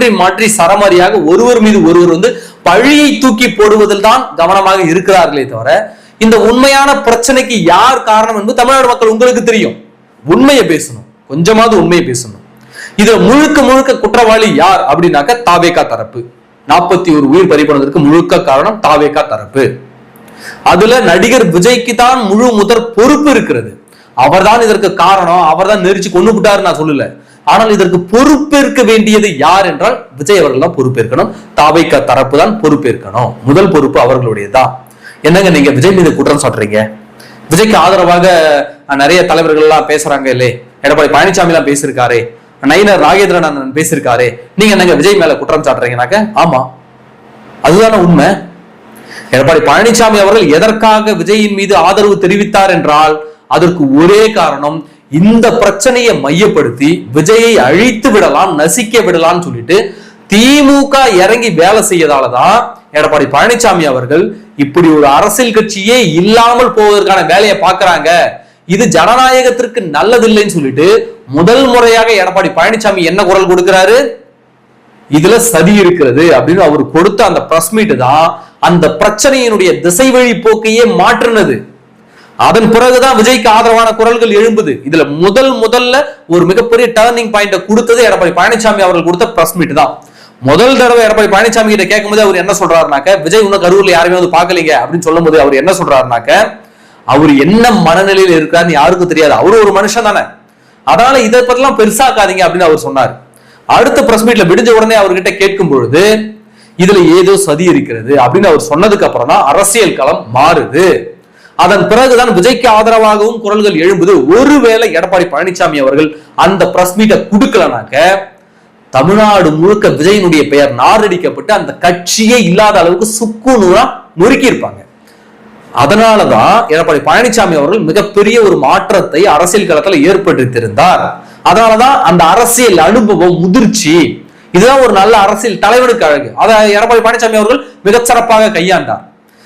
மாற்றி மாற்றி சரமாரியாக ஒருவர் மீது ஒருவர் பழியை தூக்கி போடுவதில் தான் கவனமாக இருக்கிறார்களே தவிர இந்த உண்மையான பிரச்சனைக்கு யார் காரணம் என்று தமிழ்நாடு மக்கள் உங்களுக்கு தெரியும். உண்மையை பேசணும், கொஞ்சமாவது உண்மையை பேசணும். இதுல முழுக்க முழுக்க குற்றவாளி யார் அப்படின்னாக்க தாவேகா தரப்பு. 41 உயிர் பறிபோனதற்கு முழுக்க காரணம் தாவேகா தரப்பு. அதுல நடிகர் விஜய்க்கு தான் முழு முதற் பொறுப்பு இருக்கிறது. அவர்தான் இதற்கு காரணம், அவர்தான் நெரிச்சு கொண்டு விட்டாரு நான் சொல்லல. ஆனால் இதற்கு பொறுப்பேற்க வேண்டியது யார் என்றால் விஜய் அவர்கள் தான் பொறுப்பேற்கணும். தாவேகா தரப்பு தான் பொறுப்பேற்கணும். முதல் பொறுப்பு அவர்களுடையதான். என்னங்க நீங்க விஜய் மீது குற்றம் சாட்டுறீங்க? விஜய்க்கு ஆதரவாக நிறைய தலைவர்கள் எல்லாம் பேசுறாங்க இல்லே, எடப்பாடி பழனிசாமி எல்லாம் பேசியிருக்காரு, நயினர் நாகேந்திரன் பேசியிருக்காரு, நீங்க என்னங்க விஜய் மேல குற்றம் சாட்டுறீங்கன்னாக்க ஆமா, அதுதானே உண்மை. எடப்பாடி பழனிசாமி அவர்கள் எதற்காக விஜயின் மீது ஆதரவு தெரிவித்தார் என்றால் அதற்கு ஒரே காரணம், இந்த பிரச்சனையை மையப்படுத்தி விஜயை அழித்து விடலாம், நசிக்க விடலாம் சொல்லிட்டு திமுக இறங்கி வேலை செய்யதாலதான் எடப்பாடி பழனிசாமி அவர்கள் இப்படி ஒரு அரசியல் கட்சியே இல்லாமல் போவதற்கான வேலையை பார்க்கறாங்க. இது ஜனநாயகத்திற்கு நல்லதில்லைன்னு சொல்லிட்டு முதல் முறையாக எடப்பாடி பழனிசாமி என்ன குரல் கொடுக்கிறாரு, இதுல சதி இருக்கிறது அப்படின்னு அவர் கொடுத்த அந்த பிரஸ் மீட் தான் அந்த பிரச்சனையினுடைய திசை வழி போக்கையே மாற்றினது. அதன் பிறகுதான் விஜய்க்கு ஆதரவான குரல்கள் எழும்புது. இதுல முதல்ல ஒரு மிகப்பெரிய டர்னிங் பாயிண்ட கொடுத்தது எடப்பாடி பழனிசாமி அவர்கள் கொடுத்த பிரஸ் மீட் தான். முதல் தடவை எடப்பாடி பழனிசாமி கிட்ட கேட்கும் போது அவர் என்ன சொல்றாருனாக்க, விஜய் இன்னும் கரூர்ல யாருமே பாக்கலீங்க அப்படின்னு சொல்லும் போது அவர் என்ன சொல்றாருனாக்க, அவர் என்ன மனநிலையில் இருக்காருன்னு யாருக்கும் தெரியாது, அவரு ஒரு மனுஷன் தானே, அதனால இதை பத்திலாம் பெருசாக்காதீங்க அப்படின்னு அவர் சொன்னார். அடுத்த பிரஸ் மீட்ல விடிஞ்ச உடனே அவர்கிட்ட கேட்கும் பொழுது இதுல ஏதோ சதி இருக்கிறது அப்படின்னு அவர் சொன்னதுக்கு அப்புறம் தான் அரசியல் களம் மாறுது. அதன் பிறகுதான் விஜய்க்கு ஆதரவாகவும் குரல்கள் எழும்புது. ஒருவேளை எடப்பாடி பழனிசாமி அவர்கள் அந்த பிரஸ் மீட்டை கொடுக்கலனாக்க தமிழ்நாடு முழுக்க விஜயனுடைய பெயர் நாரடிக்கப்பட்டு அந்த கட்சியே இல்லாத அளவுக்கு சுக்குநூறா நொறுக்கி இருப்பாங்க. அதனாலதான் எடப்பாடி பழனிசாமி அவர்கள் மிகப்பெரிய ஒரு மாற்றத்தை அரசியல் களத்துல ஏற்படுத்தியிருந்தார். அதனாலதான் அந்த அரசியல் அனுபவம், முதிர்ச்சி, இதுதான் ஒரு நல்ல அரசியல் தலைவனுக்கு அழகு. அதை எடப்பாடி பழனிசாமி அவர்கள் மிகச்சிறப்பாக கையாண்டார்.